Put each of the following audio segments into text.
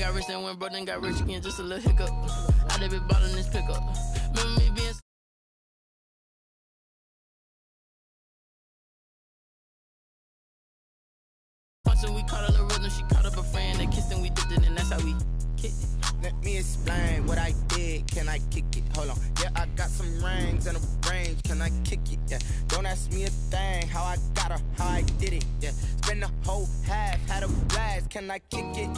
got rich and went broke, then got rich again, just a little hiccup. I did be ballin' this pickup. Remember me being so we caught a little rhythm, she caught up a friend, they kissed and we dipped it, and that's how we kicked it. Let me explain what I did, can I kick it? Hold on, yeah, I got some rings and a range, can I kick it? Yeah, don't ask me a thing, how I got her, how I did it, yeah. Spend the whole half, had a blast, can I kick it?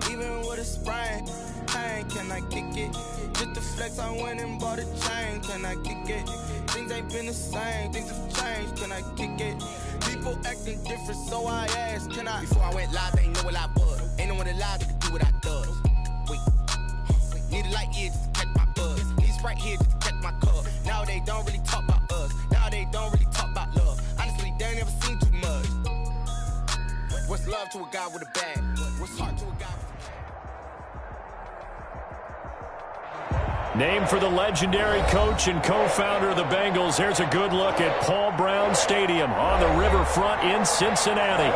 Even with a sprain, pain, can I kick it? Just the flex, I went and bought a chain, can I kick it? Things ain't been the same, things have changed, can I kick it? People acting different, so I asked, can I? Before I went live, they ain't know what I was. Ain't no one alive that could do what I does. Wait, need a light year just to catch my buzz. Need Sprite here just to catch my cup. Now they don't really talk about us. Now they don't really talk about love. Honestly, they ain't never seen too much. What's love to a guy with a bag? What's heart to a guy with a Named for the legendary coach and co-founder of the Bengals, here's a good look at Paul Brown Stadium on the riverfront in Cincinnati.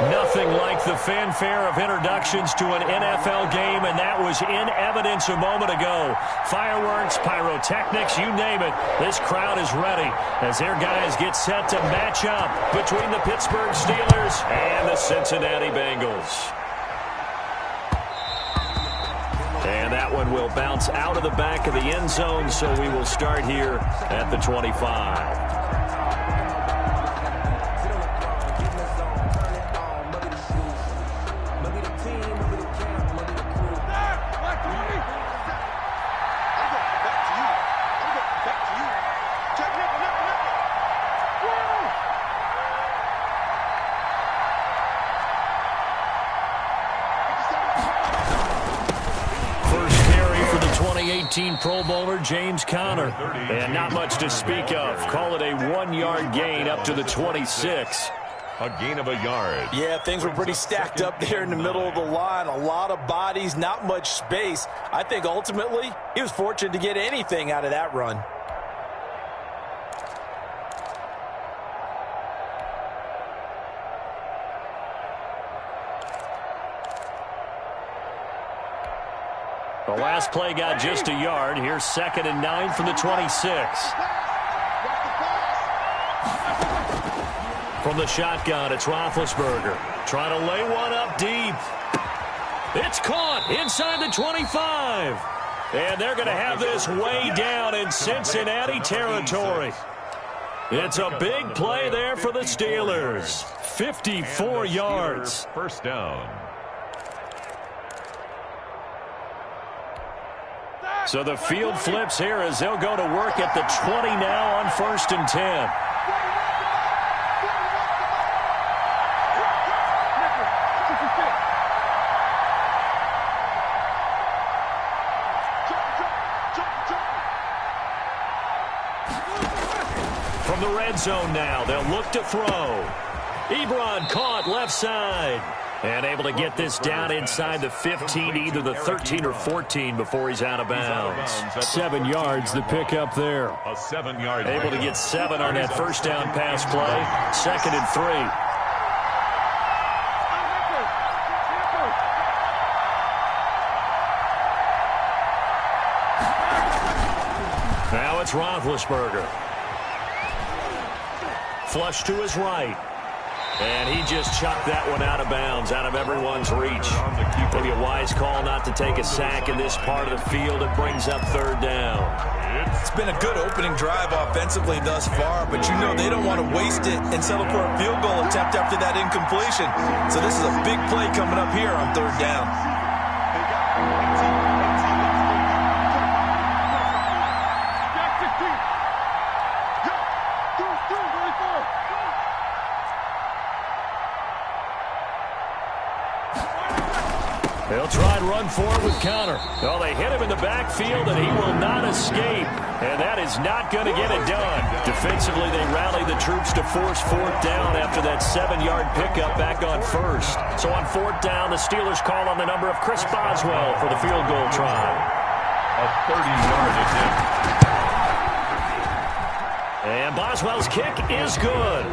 Nothing like the fanfare of introductions to an NFL game, and that was in evidence a moment ago. Fireworks, pyrotechnics, you name it. This crowd is ready as their guys get set to match up between the Pittsburgh Steelers and the Cincinnati Bengals. And that one will bounce out of the back of the end zone, so we will start here at the 25. Pro Bowler James Conner, and not much to speak of. Call it a 1-yard gain up to the 26. A gain of a yard. Yeah, things were pretty stacked up there in the middle of the line. A lot of bodies, not much space. I think ultimately he was fortunate to get anything out of that run. The last play got just a yard. Here's 2nd and 9 from the 26. From the shotgun, it's Roethlisberger. Trying to lay one up deep. It's caught inside the 25. And they're going to have this way down in Cincinnati territory. It's a big play there for the Steelers. 54 yards. First down. So the field flips here as they'll go to work at the 20 now on 1st and 10. From the red zone now, they'll look to throw. Ebron caught left side. And able to get this down inside the 15, either the 13 or 14 before he's out of bounds. 7 yards, the pickup there. A 7-yard. Able to get 7 on that first down pass play. 2nd and 3. Now it's Roethlisberger. Flush to his right. And he just chucked that one out of bounds, out of everyone's reach. Maybe a wise call not to take a sack in this part of the field. It brings up 3rd down. It's been a good opening drive offensively thus far, but you know they don't want to waste it and settle for a field goal attempt after that incompletion. So this is a big play coming up here on 3rd down. They'll try and run forward with Conner. Well, they hit him in the backfield, and he will not escape. And that is not going to get it done. Defensively, they rally the troops to force 4th down after that 7-yard pickup back on 1st. So on 4th down, the Steelers call on the number of Chris Boswell for the field goal try. A 30-yard attempt. And Boswell's kick is good.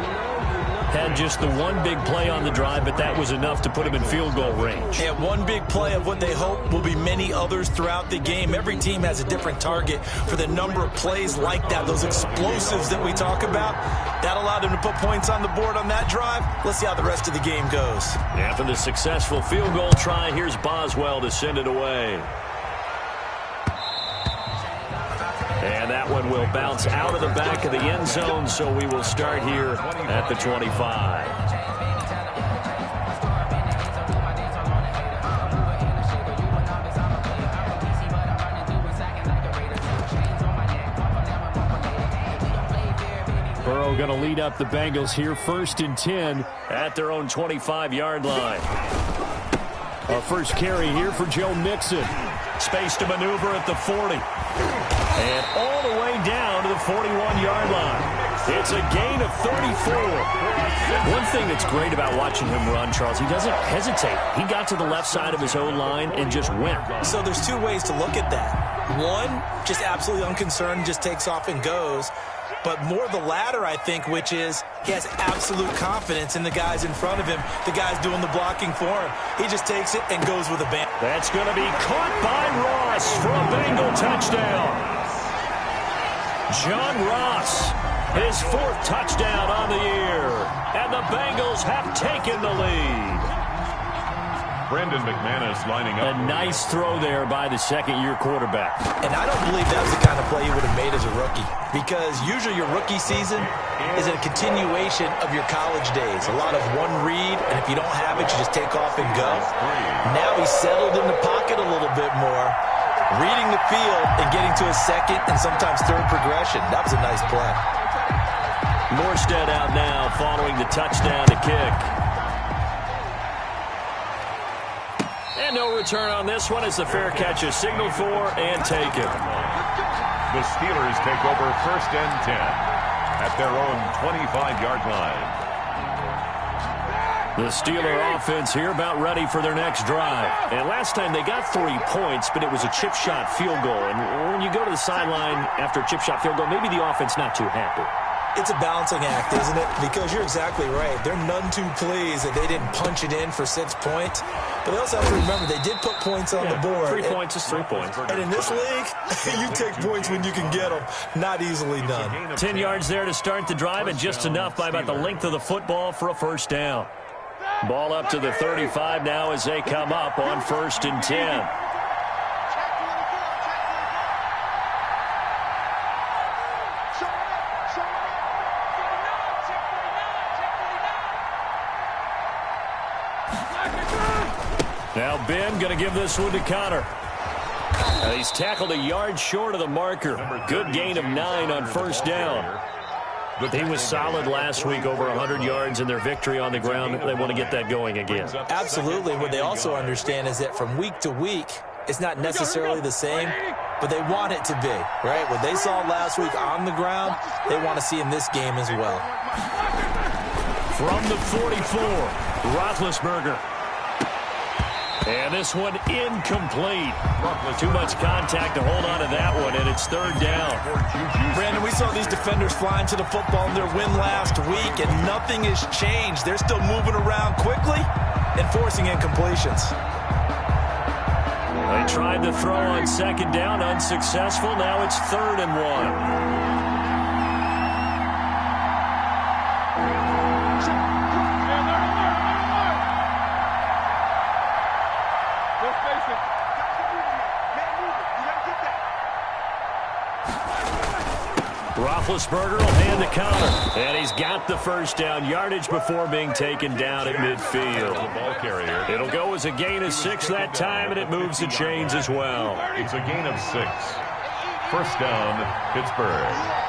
Had just the one big play on the drive, but that was enough to put him in field goal range. And one big play of what they hope will be many others throughout the game. Every team has a different target for the number of plays like that, those explosives that we talk about. That allowed them to put points on the board on that drive. Let's see how the rest of the game goes. After the successful field goal try, here's Boswell to send it away. And that one will bounce out of the back of the end zone, so we will start here at the 25. Burrow going to lead up the Bengals here, 1st and 10 at their own 25-yard line. Our first carry here for Joe Mixon. Space to maneuver at the 40. And all the way down to the 41-yard line. It's a gain of 34. One thing that's great about watching him run, Charles, he doesn't hesitate. He got to the left side of his own line and just went. So there's two ways to look at that. One, just absolutely unconcerned, just takes off and goes. But more the latter, I think, which is he has absolute confidence in the guys in front of him, the guys doing the blocking for him. He just takes it and goes with a bang. That's going to be caught by Ross for a Bengal touchdown. John Ross, his 4th touchdown on the year. And the Bengals have taken the lead. Brandon McManus lining up. A nice throw there by the second-year quarterback. And I don't believe that was the kind of play he would have made as a rookie, because usually your rookie season is a continuation of your college days. A lot of one read, and if you don't have it, you just take off and go. Now he's settled in the pocket a little bit more, reading the field and getting to a second and sometimes third progression. That was a nice play. Morstead out now following the touchdown to kick. And no return on this one as the fair catch is signaled for and taken. The Steelers take over 1st and 10 at their own 25-yard line. The Steeler offense here about ready for their next drive. And last time they got 3 points, but it was a chip shot field goal. And when you go to the sideline after a chip shot field goal, maybe the offense not too happy. It's a balancing act, isn't it? Because you're exactly right. They're none too pleased that they didn't punch it in for 6 points. But they also have to remember they did put points on the board. 3 points is 3 points. And in this league, you take points when you can get them. Not easily done. 10 yards there to start the drive, and just enough by about the length of the football for a 1st down. Ball up to the 35 now as they come up on 1st and 10. Now Ben going to give this one to Connor. He's tackled a yard short of the marker. Good gain of 9 on 1st down. He was solid last week, over 100 yards in their victory on the ground. They want to get that going again. Absolutely. What they also understand is that from week to week, it's not necessarily the same, but they want it to be, right? What they saw last week on the ground, they want to see in this game as well. From the 44, Roethlisberger. And this one incomplete. Too much contact to hold on to that one, and it's 3rd down. Brandon, we saw these defenders flying to the football in their win last week, and nothing has changed. They're still moving around quickly and forcing incompletions. They tried to throw on 2nd down, unsuccessful. Now it's 3rd and 1. Roethlisberger will hand to Connor. And he's got the 1st down. Yardage before being taken down at midfield. The ball carrier. It'll go as a gain of 6 that time, and it moves the chains as well. It's a gain of 6. 1st down, Pittsburgh.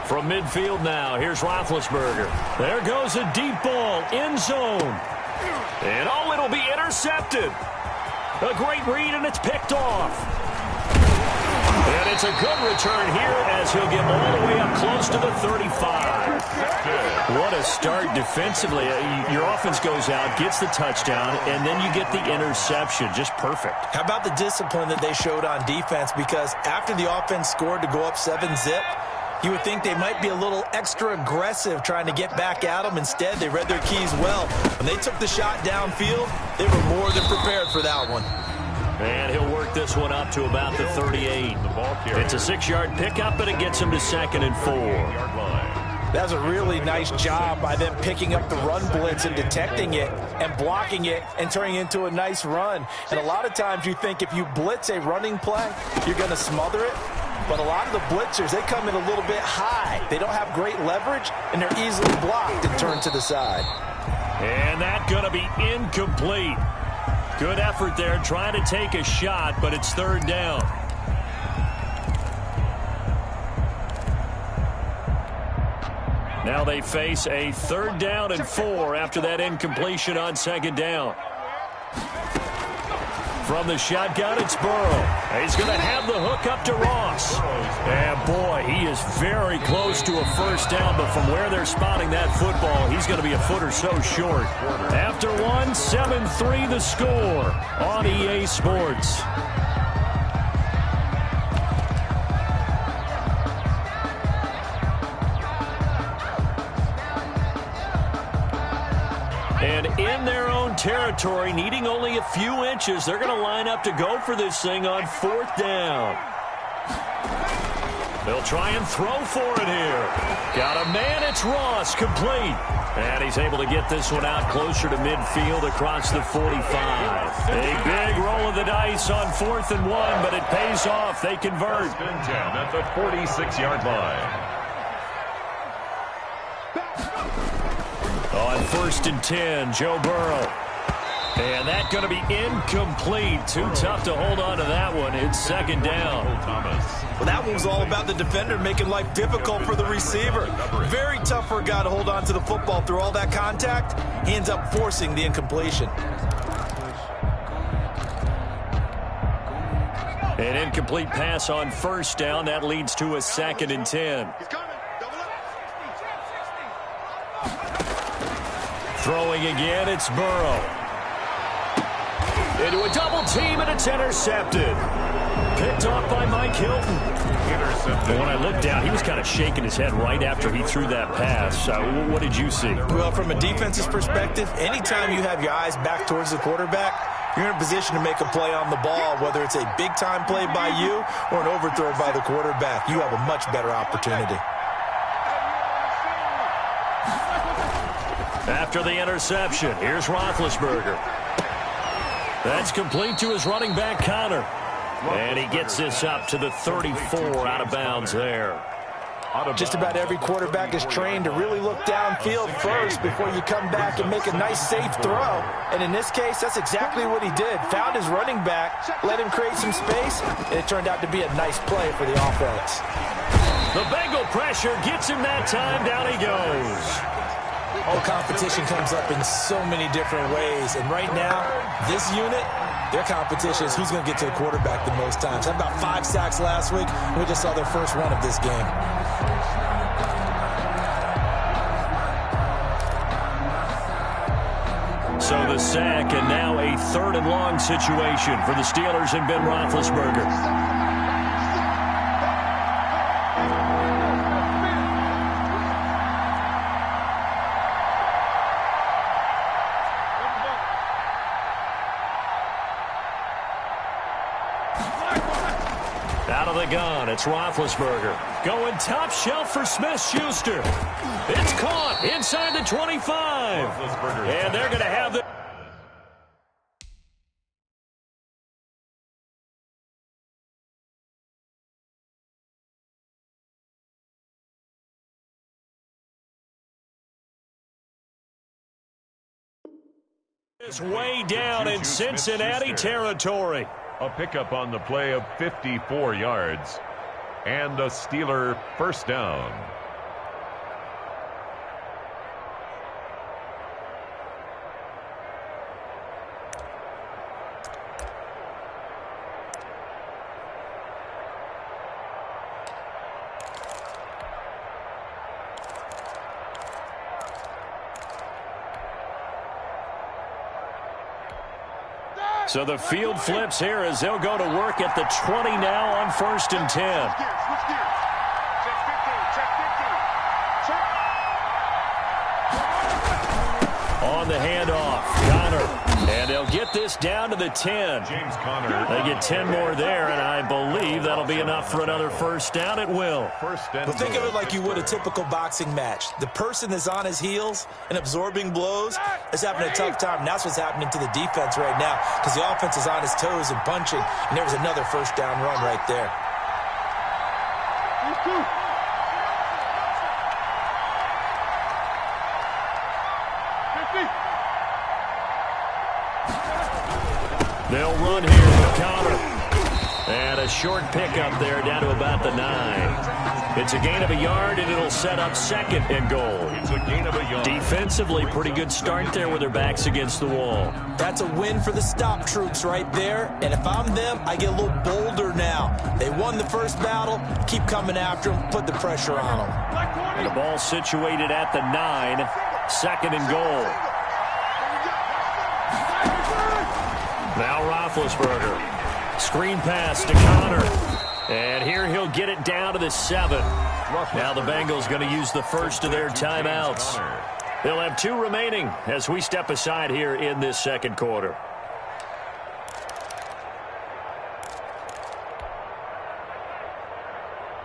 From midfield now, here's Roethlisberger. There goes a deep ball, end zone. And oh, it'll be intercepted. A great read, and it's picked off. And it's a good return here as he'll get all the way up close to the 35. What a start defensively. Your offense goes out, gets the touchdown, and then you get the interception. Just perfect. How about the discipline that they showed on defense? Because after the offense scored to go up 7-zip, you would think they might be a little extra aggressive trying to get back at them. Instead, they read their keys well. When they took the shot downfield, they were more than prepared for that one. And he'll work this one up to about the 38. It's a 6-yard pickup, and it gets him to 2nd and 4. That was a really nice job by them picking up the run blitz and detecting it and blocking it and turning it into a nice run. And a lot of times you think if you blitz a running play, you're going to smother it. But a lot of the blitzers, they come in a little bit high. They don't have great leverage, and they're easily blocked and turned to the side. And that's going to be incomplete. Good effort there trying to take a shot, but it's 3rd down. Now they face a 3rd down and 4 after that incompletion on 2nd down. From the shotgun, it's Burrow. He's going to have the hook up to Ross. And, boy, he is very close to a 1st down, but from where they're spotting that football, he's going to be a foot or so short. After one, 7-3 the score on EA Sports. And in their own territory, needing only a few inches, they're going to line up to go for this thing on 4th down. They'll try and throw for it here. Got a man, it's Ross, complete. And he's able to get this one out closer to midfield across the 45. A big roll of the dice on 4th and 1, but it pays off. They convert. 10 at the 46-yard line. On 1st and 10, Joe Burrow. And that's going to be incomplete. Too tough to hold on to that one. It's 2nd down. Well, that one was all about the defender making life difficult for the receiver. Very tough for a guy to hold on to the football through all that contact. He ends up forcing the incompletion. An incomplete pass on 1st down. That leads to a 2nd and 10. Throwing again, it's Burrow. Into a double team, and it's intercepted. Picked off by Mike Hilton. Intercepted. When I looked down, he was kind of shaking his head right after he threw that pass. What did you see? Well, from a defense's perspective, anytime you have your eyes back towards the quarterback, you're in a position to make a play on the ball, whether it's a big-time play by you or an overthrow by the quarterback. You have a much better opportunity. After the interception, here's Roethlisberger. That's complete to his running back, Connor. And he gets this up to the 34 out of bounds there. Just about every quarterback is trained to really look downfield first before you come back and make a nice, safe throw. And in this case, that's exactly what he did. Found his running back, let him create some space, and it turned out to be a nice play for the offense. The Bengal pressure gets him that time. Down he goes. All competition comes up in so many different ways. And right now, this unit, their competition is who's going to get to the quarterback the most times. Had about 5 sacks last week. We just saw their first one of this game. So the sack, and now a 3rd and long situation for the Steelers and Ben Roethlisberger. Out of the gun, it's Roethlisberger. Going top shelf for Smith-Schuster. It's caught inside the 25. And they're going to have the... It's way down in Cincinnati territory. A pickup on the play of 54 yards. And a Steeler 1st down. So the field flips here as they'll go to work at the 20 now on 1st and 10. On the handoff, Connor. And they'll get this down to the 10. James Conner. They get 10 more there, and I believe that'll be enough for another first down. It will. But think of it like you would a typical boxing match. The person that's on his heels and absorbing blows is having a tough time. And that's what's happening to the defense right now because the offense is on his toes and punching. And there was another first down run right there. They'll run here with Connor. And a short pickup there down to about the 9. It's a gain of a yard, and it'll set up 2nd and goal. It's a gain of a yard. Defensively, pretty good start there with their backs against the wall. That's a win for the stop troops right there. And if I'm them, I get a little bolder now. They won the first battle. Keep coming after them. Put the pressure on them. And the ball situated at the 9. 2nd and goal. Now Roethlisberger. Screen pass to Connor. And here he'll get it down to the 7. Now the Bengals going to use the first of their timeouts. They'll have 2 remaining as we step aside here in this second quarter.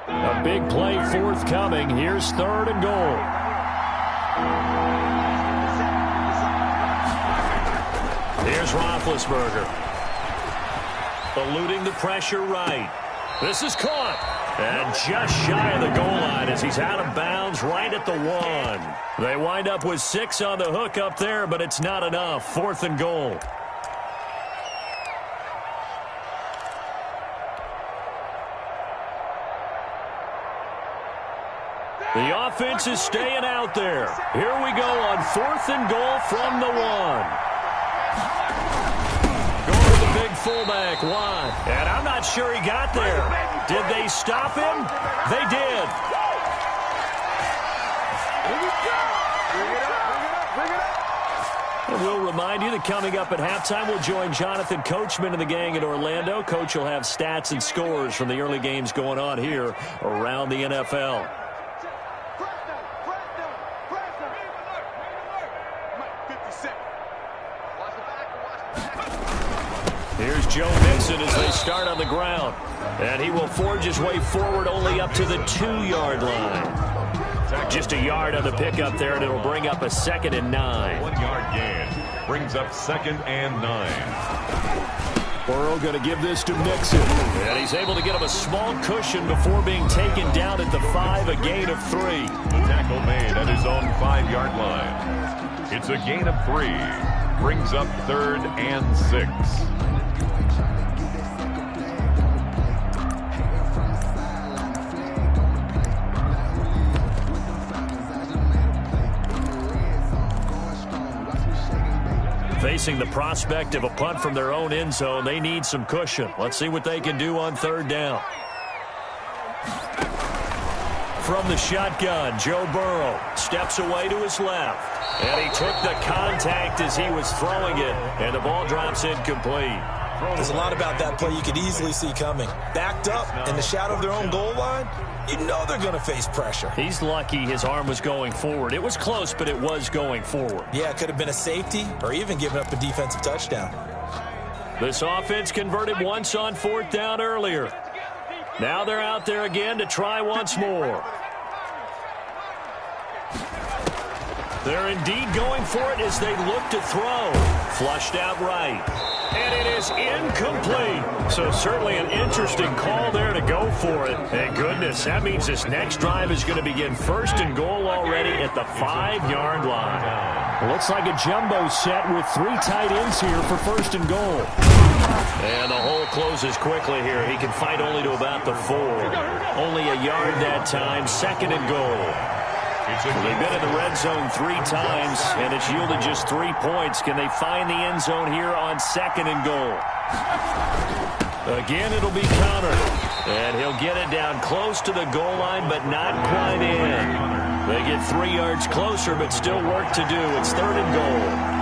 A big play forthcoming. Here's 3rd and goal. Here's Roethlisberger. Eluding the pressure right. This is caught. And just shy of the goal line as he's out of bounds right at the 1. They wind up with 6 on the hook up there, but it's not enough. 4th and goal. The offense is staying out there. Here we go on 4th and goal from the 1. Big fullback wide. And I'm not sure he got there. Did they stop him? They did. And we'll remind you that coming up at halftime, we'll join Jonathan Coachman and the gang in Orlando. Coach will have stats and scores from the early games going on here around the NFL. Here's Joe Mixon as they start on the ground. And he will forge his way forward only up to the 2-yard line. Just a yard on the pickup there, and it'll bring up a 2nd and 9. 1-yard gain. Brings up 2nd and 9. Burrow going to give this to Mixon. And he's able to get him a small cushion before being taken down at the 5, a gain of 3. The tackle made at his own 5-yard line. It's a gain of 3. Brings up 3rd and 6. Facing the prospect of a punt from their own end zone, they need some cushion. Let's see what they can do on 3rd down. From the shotgun, Joe Burrow steps away to his left. And he took the contact as he was throwing it, and the ball drops incomplete. There's a lot about that play you could easily see coming. Backed up in the shadow of their own goal line, you know they're going to face pressure. He's lucky his arm was going forward. It was close, but it was going forward. Yeah, it could have been a safety or even given up a defensive touchdown. This offense converted once on 4th down earlier. Now they're out there again to try once more. They're indeed going for it as they look to throw. Flushed out right. And it is incomplete. So certainly an interesting call there to go for it. And goodness, that means this next drive is going to begin 1st and goal already at the 5-yard line. Looks like a jumbo set with 3 tight ends here for 1st and goal. And the hole closes quickly here. He can fight only to about the 4. Only a yard that time. 2nd and goal. They've been in the red zone 3 times, and it's yielded just 3 points. Can they find the end zone here on 2nd and goal? Again, it'll be Connor. And he'll get it down close to the goal line, but not quite in. They get 3 yards closer, but still work to do. It's 3rd and goal.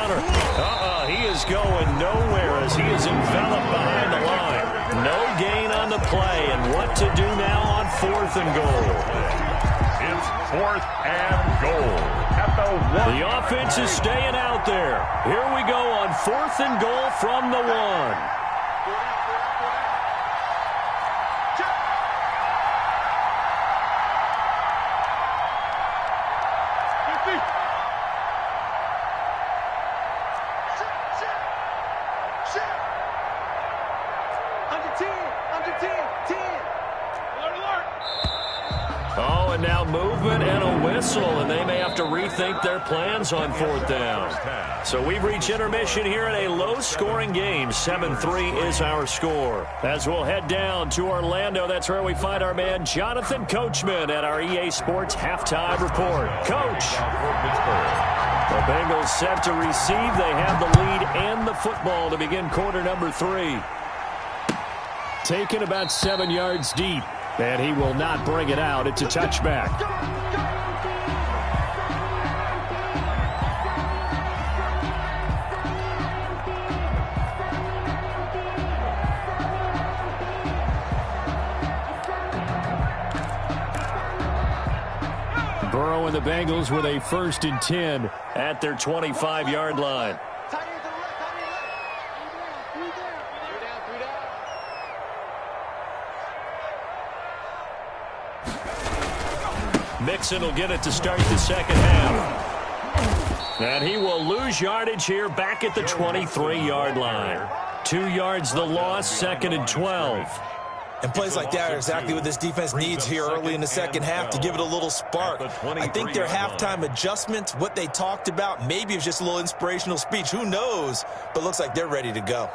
counter. He is going nowhere as he is enveloped behind the line. No gain on the play, and what to do now on 4th and goal? It's 4th and goal at the 1. The offense is staying out there. Here we go on 4th and goal from the 1. Oh, and now movement and a whistle, and they may have to rethink their plans on 4th down. So we've reached intermission here in a low-scoring game. 7-3 is our score. As we'll head down to Orlando, that's where we find our man Jonathan Coachman at our EA Sports Halftime Report. Coach. The Bengals set to receive. They have the lead and the football to begin quarter number 3. Taken about 7 yards deep. And he will not bring it out. It's a touchback. Burrow and the Bengals with a 1st and 10 at their 25-yard line. Mixon will get it to start the second half. And he will lose yardage here back at the 23-yard line. 2 yards the loss, 2nd and 12. And plays like that are exactly what this defense needs here early in the second half to give it a little spark. I think their halftime adjustments, what they talked about, maybe it was just a little inspirational speech. Who knows? But looks like they're ready to go.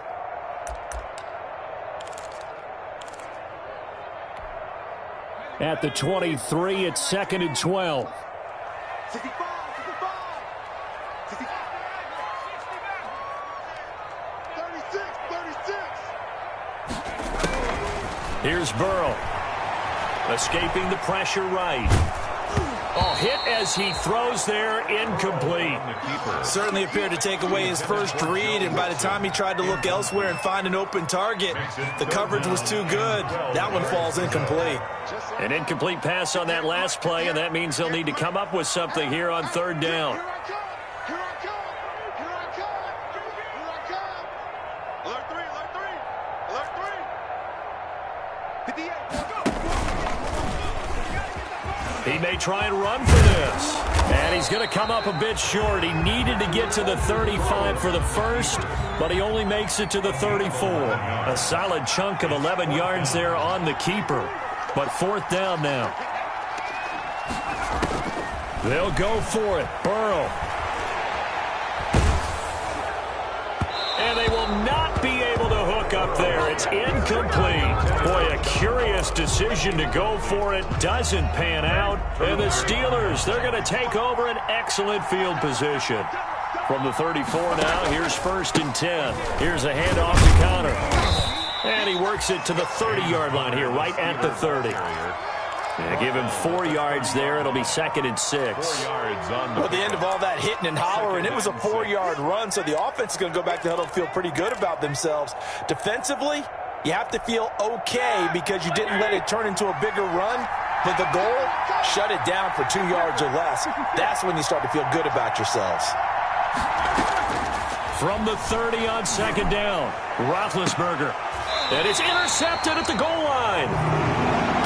At the 23, it's 2nd and 12. Here's Burrow. Escaping the pressure right. Oh, hit as he throws there, incomplete. Certainly appeared to take away his first read, and by the time he tried to look elsewhere and find an open target, the coverage was too good. That one falls incomplete. An incomplete pass on that last play, and that means they'll need to come up with something here on 3rd down. He may try and run for this. And he's going to come up a bit short. He needed to get to the 35 for the first, but he only makes it to the 34. A solid chunk of 11 yards there on the keeper. But 4th down now. They'll go for it. Burrow. And they will not be able to hook up there. It's incomplete. Boy, a curious decision to go for it. Doesn't pan out. And the Steelers, they're going to take over an excellent field position. From the 34 now, here's 1st and 10. Here's a handoff to counter. And he works it to the 30-yard line here, right at the 30. And give him 4 yards there. It'll be 2nd and 6. Well, at the end of all that hitting and hollering, it was a 4-yard run, so the offense is going to go back to the huddle and feel pretty good about themselves. Defensively, you have to feel okay because you didn't let it turn into a bigger run. But the goal, shut it down for 2 yards or less. That's when you start to feel good about yourselves. From the 30 on 2nd down, Roethlisberger. And it's intercepted at the goal line.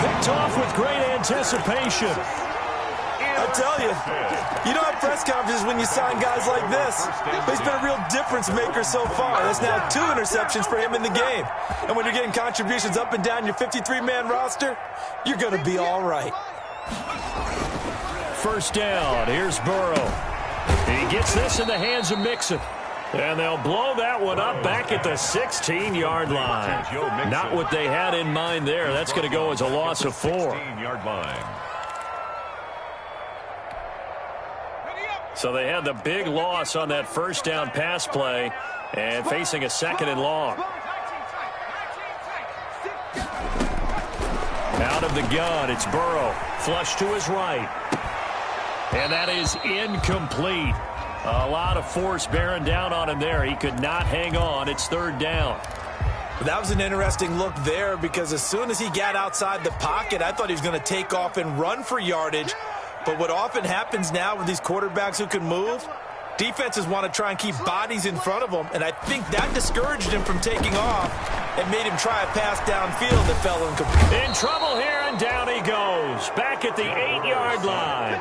Picked off with great anticipation. I tell you, you don't have press conferences when you sign guys like this. But he's been a real difference maker so far. That's now 2 interceptions for him in the game. And when you're getting contributions up and down your 53-man roster, you're going to be all right. 1st down. Here's Burrow. He gets this in the hands of Mixon. And they'll blow that one up back at the 16-yard line. Not what they had in mind there. That's going to go as a loss of 4. 16-yard line. So they had the big loss on that 1st down pass play and facing a 2nd and long. Out of the gun, it's Burrow. Flush to his right. And that is incomplete. A lot of force bearing down on him there. He could not hang on. It's third down. That was an interesting look there because as soon as he got outside the pocket, I thought he was going to take off and run for yardage. But what often happens now with these quarterbacks who can move, defenses want to try and keep bodies in front of them, and I think that discouraged him from taking off and made him try a pass downfield that fell incomplete. In trouble here, and down he goes. Back at the 8-yard line.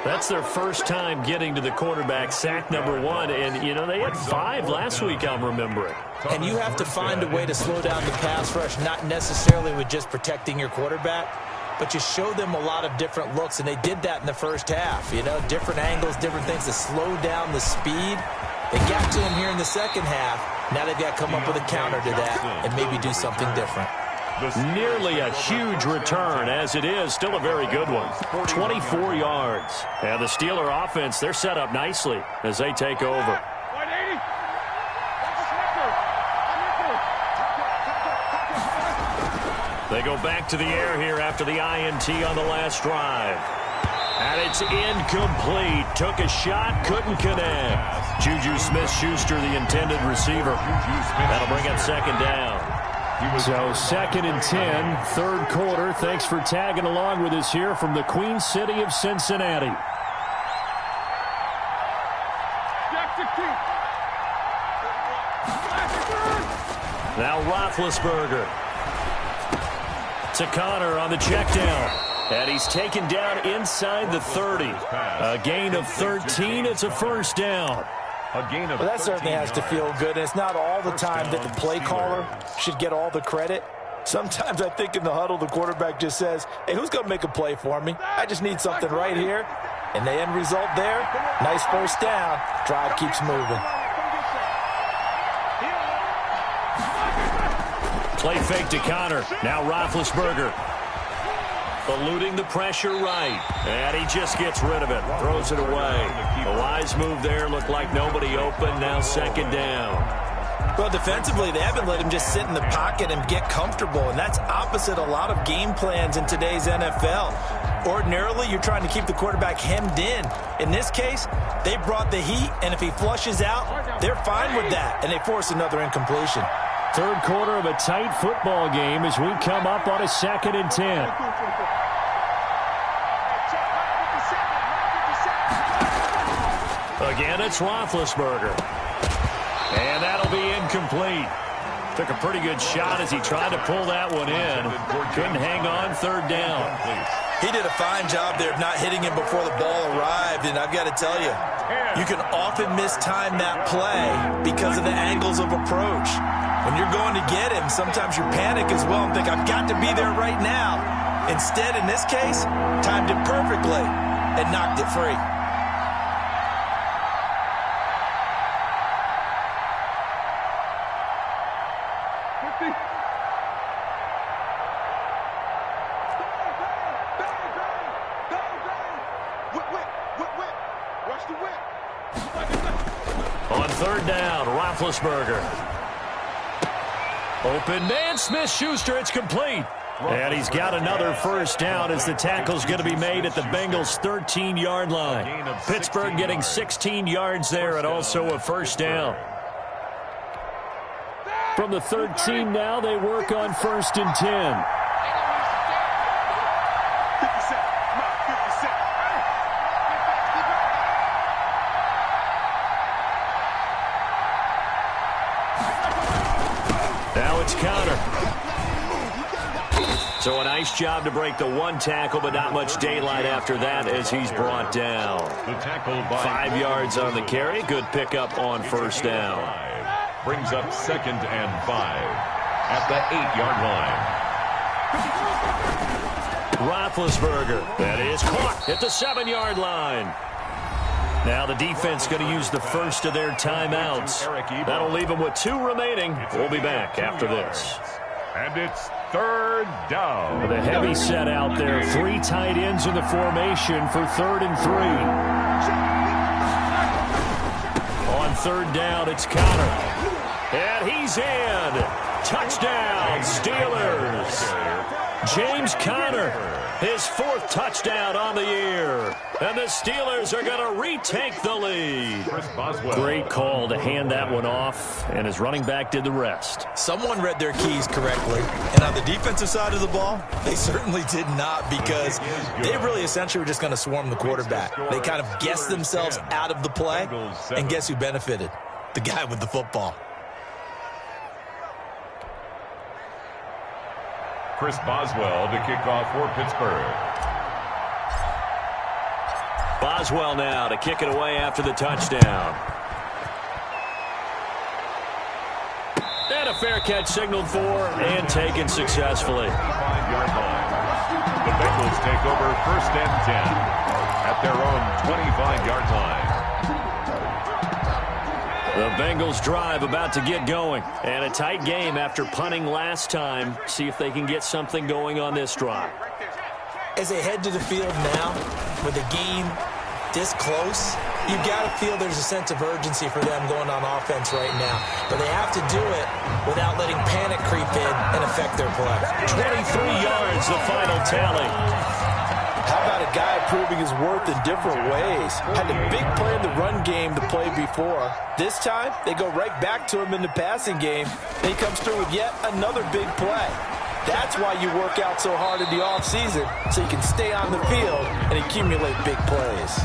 That's their first time getting to the quarterback, sack number 1. And, you know, they had 5 last week, I'm remembering. And you have to find a way to slow down the pass rush, not necessarily with just protecting your quarterback, but you show them a lot of different looks, and they did that in the first half. You know, different angles, different things to slow down the speed. They got to him here in the second half. Now they've got to come up with a counter to that and maybe do something different. Nearly a huge return, as it is. Still a very good one. 24 yards. And the Steeler offense, they're set up nicely as they take over. They go back to the air here after the INT on the last drive. And it's incomplete. Took a shot, couldn't connect. Juju Smith-Schuster, the intended receiver. That'll bring up second down. So second and 10, third quarter. Thanks for tagging along with us here from the Queen City of Cincinnati. Now Roethlisberger. To Connor on the check down. And he's taken down inside the 30. A gain of 13. It's a first down. Well, that certainly has to feel good. And it's not all the time that the play caller should get all the credit. Sometimes I think in the huddle, the quarterback just says, hey, who's going to make a play for me? I just need something right here. And the end result there, nice first down. Drive keeps moving. Play fake to Connor. Now Roethlisberger. Eluding the pressure right. And he just gets rid of it. Throws it away. A wise move there. Looked like nobody open. Now second down. Well, defensively, they haven't let him just sit in the pocket and get comfortable. And that's opposite a lot of game plans in today's NFL. Ordinarily, you're trying to keep the quarterback hemmed in. In this case, they brought the heat. And if he flushes out, they're fine with that. And they force another incompletion. Third quarter of a tight football game as we come up on a second and 10. Again, it's Roethlisberger. And that'll be incomplete. Took a pretty good shot as he tried to pull that one in. Couldn't hang on, third down. He did a fine job there of not hitting him before the ball arrived. And I've got to tell you, you can often mistime that play because of the angles of approach. When you're going to get him, sometimes you panic as well and think, I've got to be there right now. Instead, in this case, timed it perfectly and knocked it free. On third down, Roethlisberger. Open man, Smith-Schuster, it's complete. And he's got another first down as the tackle's going to be made at the Bengals' 13-yard line. Pittsburgh getting 16 yards there and also a first down. From the 13 now, they work on first and 10. Now it's Connor. So a nice job to break the one tackle, but not much daylight after that as he's brought down. 5 yards on the carry. Good pickup on first down. Brings up second and 5 at the 8-yard line. Roethlisberger. That is caught at the 7-yard line. Now the defense going to use the first of their timeouts. That'll leave them with 2 remaining. We'll be back after this. And it's third down. The heavy set out there. 3 tight ends in the formation for 3rd and 3. On third down, it's Connor. And he's in. Touchdown, Steelers. James Conner, his 4th touchdown on the year. And the Steelers are going to retake the lead. Great call to hand that one off, and his running back did the rest. Someone read their keys correctly. And on the defensive side of the ball, they certainly did not, because they really essentially were just going to swarm the quarterback. They kind of guessed themselves out of the play, and guess who benefited? The guy with the football. Chris Boswell to kick off for Pittsburgh. Boswell now to kick it away after the touchdown. And a fair catch signaled for and taken successfully. 5-yard line. The Bengals take over 1st and 10 at their own 25-yard line. The Bengals drive about to get going. And a tight game after punting last time. See if they can get something going on this drive. As they head to the field now, with the game this close, you've got to feel there's a sense of urgency for them going on offense right now. But they have to do it without letting panic creep in and affect their play. 23 yards, the final tally. How about a guy proving his worth in different ways? Had a big play in the run game to play before. This time, they go right back to him in the passing game. Then he comes through with yet another big play. That's why you work out so hard in the offseason, so you can stay on the field and accumulate big plays.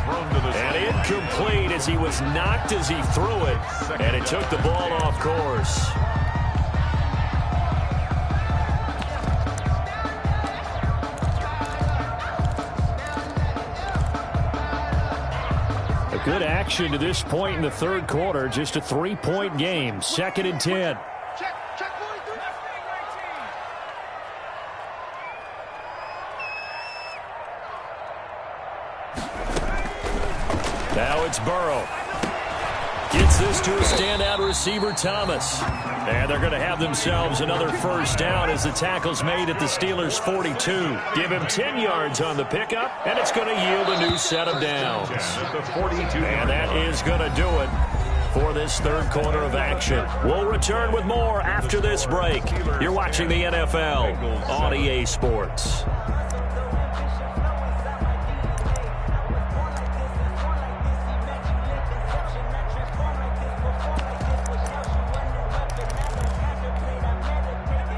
And incomplete as he was knocked as he threw it. And it took the ball off course. Good action to this point in the 3rd quarter. Just a 3-point game. 2nd and 10. Now it's Burrow. Gets this to a standout receiver, Thomas. And they're going to have themselves another 1st down as the tackle's made at the Steelers' 42. Give him 10 yards on the pickup, and it's going to yield a new set of downs. And that is going to do it for this 3rd quarter of action. We'll return with more after this break. You're watching the NFL on EA Sports.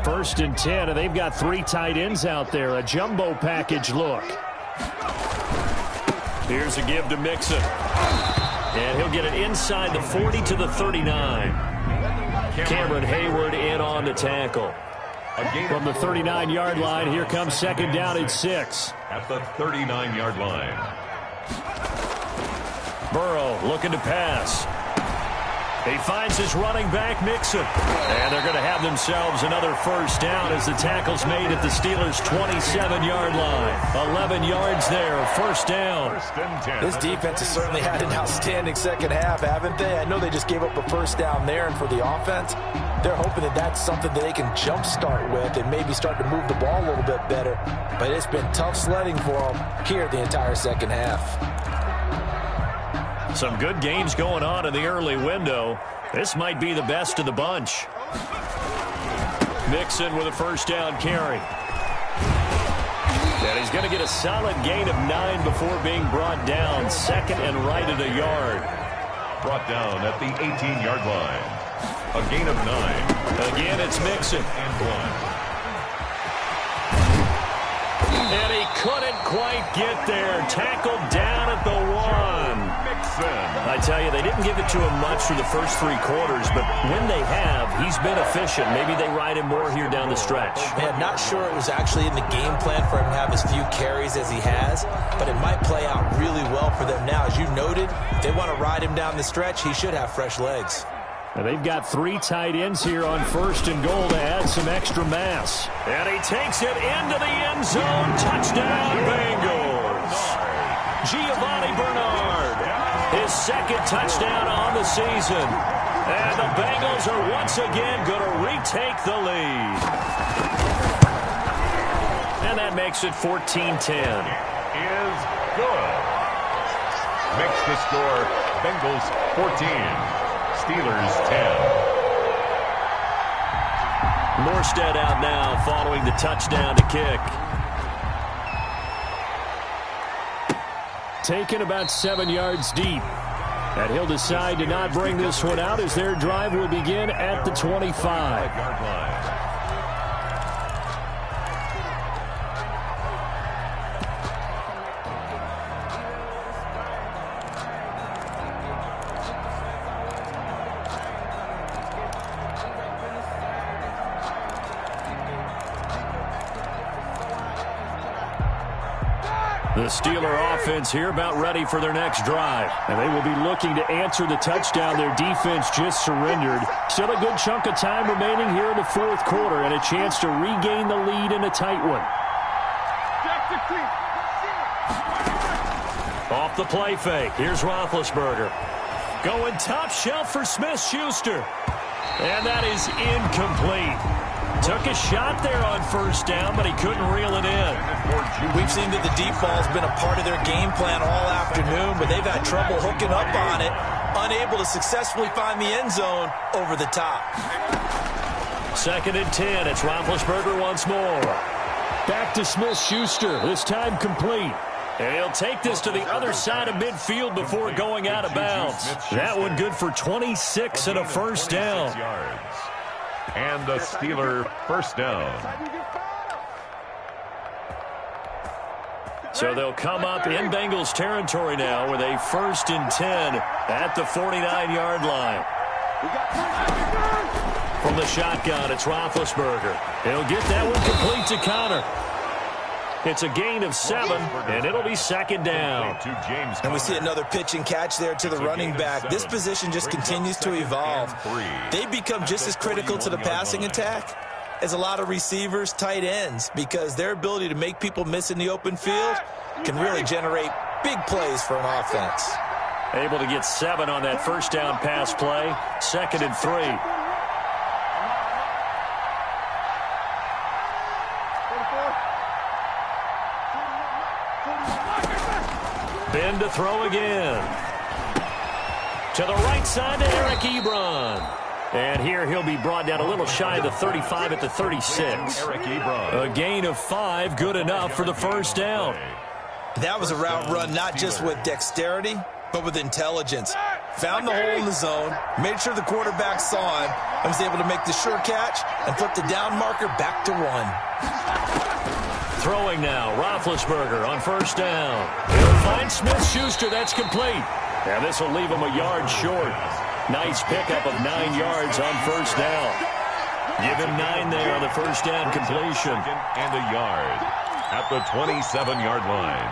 First and 10, and they've got 3 tight ends out there. A jumbo package look. Here's a give to Mixon. And he'll get it inside the 40 to the 39. Cameron Hayward in on the tackle. From the 39-yard line, here comes 2nd down and 6. At the 39-yard line. Burrow looking to pass. He finds his running back, Mixon. And they're going to have themselves another 1st down as the tackle's made at the Steelers' 27-yard line. 11 yards there, 1st down. This defense has certainly had an outstanding second half, haven't they? I know they just gave up a 1st down there, and for the offense, they're hoping that that's something that they can jumpstart with and maybe start to move the ball a little bit better. But it's been tough sledding for them here the entire second half. Some good games going on in the early window. This might be the best of the bunch. Mixon with a 1st down carry. And he's going to get a solid gain of 9 before being brought down. 2nd and right at a yard. Brought down at the 18-yard line. A gain of 9. Again, it's Mixon. And 1. And he couldn't quite get there. Tackled down at the 1. I tell you, they didn't give it to him much through the first 3 quarters, but when they have, he's been efficient. Maybe they ride him more here down the stretch. Man, not sure it was actually in the game plan for him to have as few carries as he has, but it might play out really well for them now. As you noted, if they want to ride him down the stretch, he should have fresh legs. And they've got 3 tight ends here on 1st and goal to add some extra mass. And he takes it into the end zone. Touchdown, Bengals. Giovanni Bernard, his 2nd touchdown on the season. And the Bengals are once again going to retake the lead. And that makes it 14-10. Is good. Makes the score Bengals 14. Steelers 10. Morstead out now following the touchdown to kick. Taken about 7 yards deep. And he'll decide to not bring this one out as their drive will begin at the 25-yard line. The Steeler offense here about ready for their next drive. And they will be looking to answer the touchdown their defense just surrendered. Still a good chunk of time remaining here in the fourth quarter and a chance to regain the lead in a tight one. Off the play fake. Here's Roethlisberger. Going top shelf for Smith-Schuster. And that is incomplete. Took a shot there on first down, but he couldn't reel it in. We've seen that the deep ball has been a part of their game plan all afternoon, but they've had trouble hooking up on it, unable to successfully find the end zone over the top. 2nd and 10. It's Roethlisberger once more. Back to Smith-Schuster, this time complete. And he'll take this to the other side of midfield before going out of bounds. That one good for 26 and a first down. And the Steeler first down. So they'll come up in Bengals territory now with a 1st and 10 at the 49-yard line. From the shotgun, it's Roethlisberger. He'll get that one complete to Connor. It's a gain of 7, and it'll be 2nd down. And we see another pitch and catch there to the running back. This position just continues to evolve. They become just as critical to the passing attack as a lot of receivers, tight ends, because their ability to make people miss in the open field can really generate big plays for an offense. Able to get 7 on that first down pass play. 2nd and 3. Ben to throw again. To the right side to Eric Ebron. And here he'll be brought down a little shy of the 35 at the 36. Eric Ebron. A gain of 5, good enough for the first down. That was a route run not just with dexterity, but with intelligence. Found the hole in the zone, made sure the quarterback saw him, and was able to make the sure catch and flip the down marker back to 1. Throwing now, Roethlisberger on first down. He'll find Smith-Schuster, that's complete. And this will leave him a yard short. Nice pickup of 9 yards on first down. Give him 9 there on the first down completion. And a yard at the 27-yard line.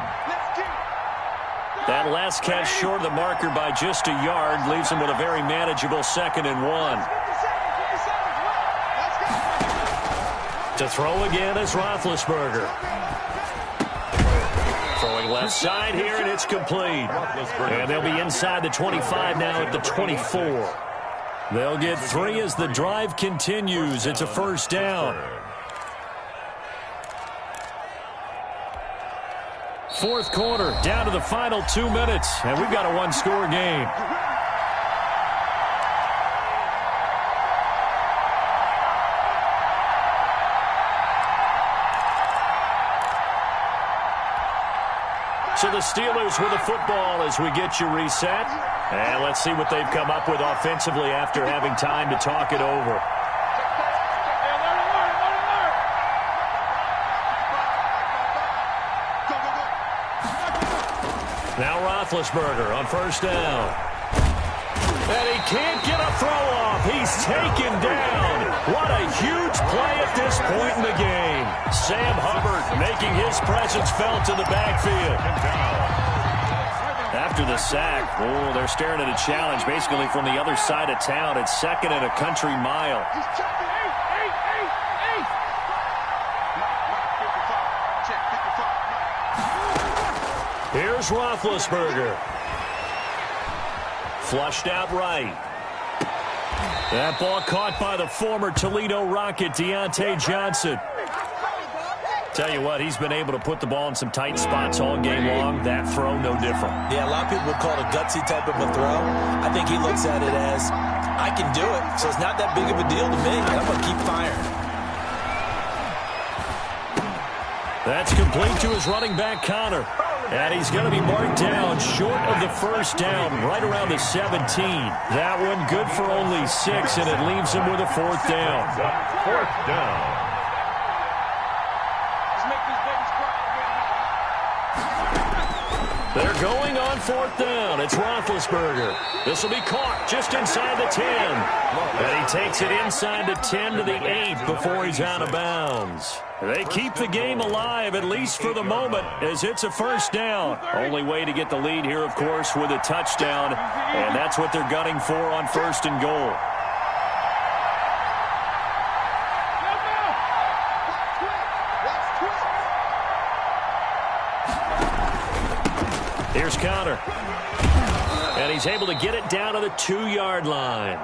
That last catch short of the marker by just a yard leaves him with a very manageable 2nd and 1. To throw again is Roethlisberger. Throwing left side here, and it's complete. And they'll be inside the 25 now at the 24. They'll get 3 as the drive continues. It's a first down. 4th quarter, down to the final 2 minutes, and we've got a one-score game. So the Steelers with the football as we get you reset. And let's see what they've come up with offensively after having time to talk it over. Now Roethlisberger on first down. And he can't get a throw off. He's taken down. What a huge play at this point in the game. Sam Hubbard making his presence felt in the backfield. After the sack, they're staring at a challenge basically from the other side of town. It's 2nd and a country mile. Here's Roethlisberger. Flushed out right. That ball caught by the former Toledo Rocket, Deontay Johnson. Tell you what, he's been able to put the ball in some tight spots all game long. That throw, no different. Yeah, a lot of people would call it a gutsy type of a throw. I think he looks at it as, I can do it, so it's not that big of a deal to me, and I'm going to keep firing. That's complete to his running back, Connor. And he's going to be marked down short of the first down, right around the 17. That one good for only 6, and it leaves him with a 4th down. 4th down. They're going on 4th down. It's Roethlisberger. This will be caught just inside the 10. And he takes it inside the 10 to the 8 before he's out of bounds. They keep the game alive, at least for the moment, as it's a 1st down. Only way to get the lead here, of course, with a touchdown. And that's what they're gunning for on 1st and goal. Here's Connor. And he's able to get it down to the 2-yard line.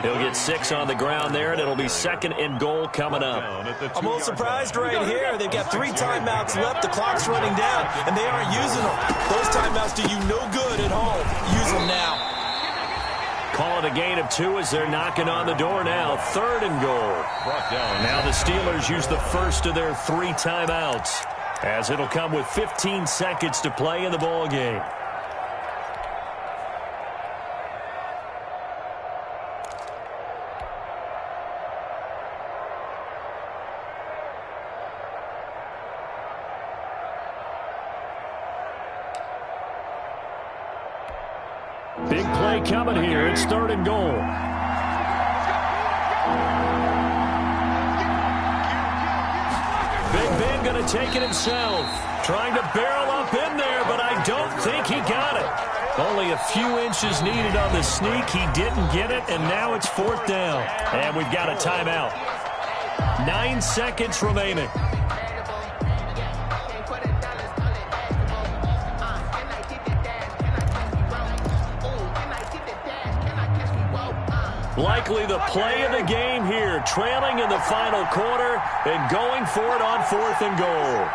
He'll get 6 on the ground there, and it'll be 2nd and goal coming up. I'm a little surprised right here. They've got 3 timeouts left. The clock's running down, and they aren't using them. Those timeouts do you no good at home. Use them now. Call it a gain of 2 as they're knocking on the door now. 3rd and goal. Now the Steelers use the first of their 3 timeouts, as it'll come with 15 seconds to play in the ball game. Big play coming here. It's 3rd and goal. Big Ben going to take it himself. Trying to barrel up in there, but I don't think he got it. Only a few inches needed on the sneak. He didn't get it, and now it's 4th down. And we've got a timeout. 9 seconds remaining. Likely the play of the game here, trailing in the final quarter and going for it on 4th and goal.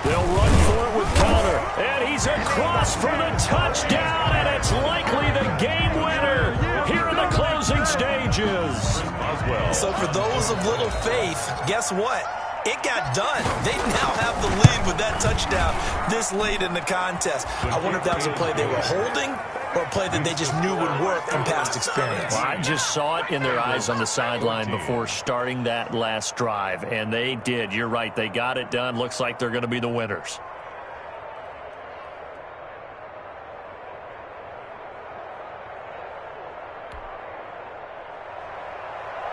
They'll run for it with Connor, and he's across for the touchdown, and it's likely the game winner here in the closing stages. So for those of little faith, guess what? It got done. They now have the lead with that touchdown this late in the contest. I wonder if that was a play they were holding or a play that they just knew would work from past experience. Well, I just saw it in their eyes on the sideline before starting that last drive, and they did. You're right. They got it done. Looks like they're going to be the winners.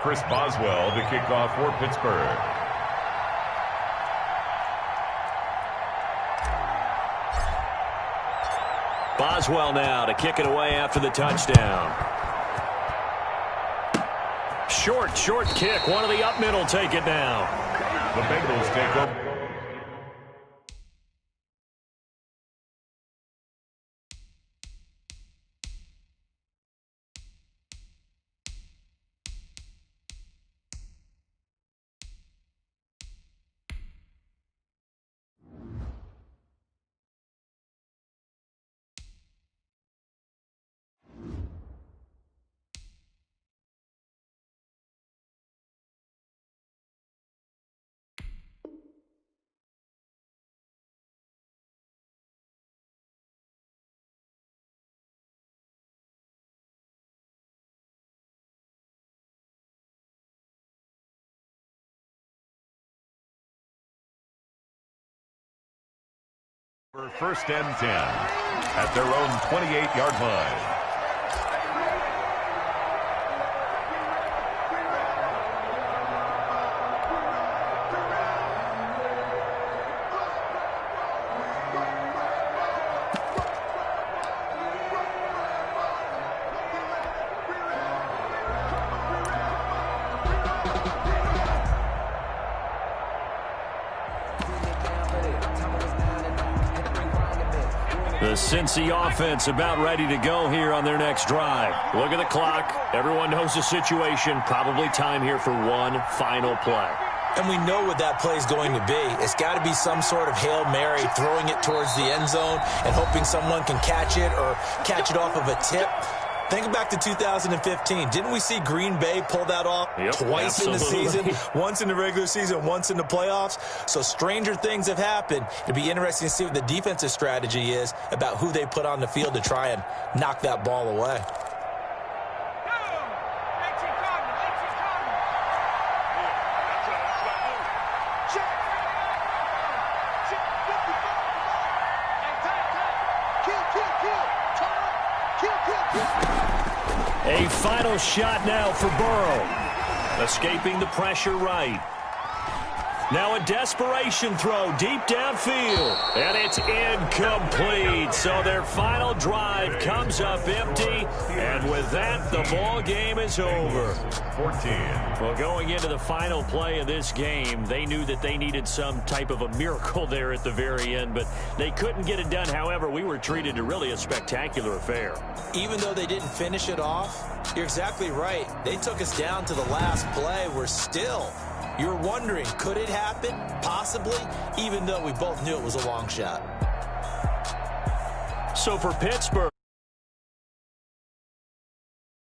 Chris Boswell to kick off for Pittsburgh. Boswell now to kick it away after the touchdown. Short kick. One of the up middle take it now. The Bengals take over. For 1st and 10 at their own 28-yard line. The Cincy offense about ready to go here on their next drive. Look at the clock. Everyone knows the situation. Probably time here for one final play. And we know what that play is going to be. It's got to be some sort of Hail Mary, throwing it towards the end zone and hoping someone can catch it or catch it off of a tip. Think back to 2015. Didn't we see Green Bay pull that off twice in the season? Once in the regular season, once in the playoffs. So stranger things have happened. It'd be interesting to see what the defensive strategy is about who they put on the field to try and knock that ball away. A final shot now for Burrow. Escaping the pressure right. Now a desperation throw deep downfield. And it's incomplete. So their final drive comes up empty. And with that, the ball game is over. 14. Well, going into the final play of this game, they knew that they needed some type of a miracle there at the very end, but they couldn't get it done. However, we were treated to really a spectacular affair. Even though they didn't finish it off, you're exactly right. They took us down to the last play. We're still, you're wondering, could it happen? Possibly, even though we both knew it was a long shot. So for Pittsburgh,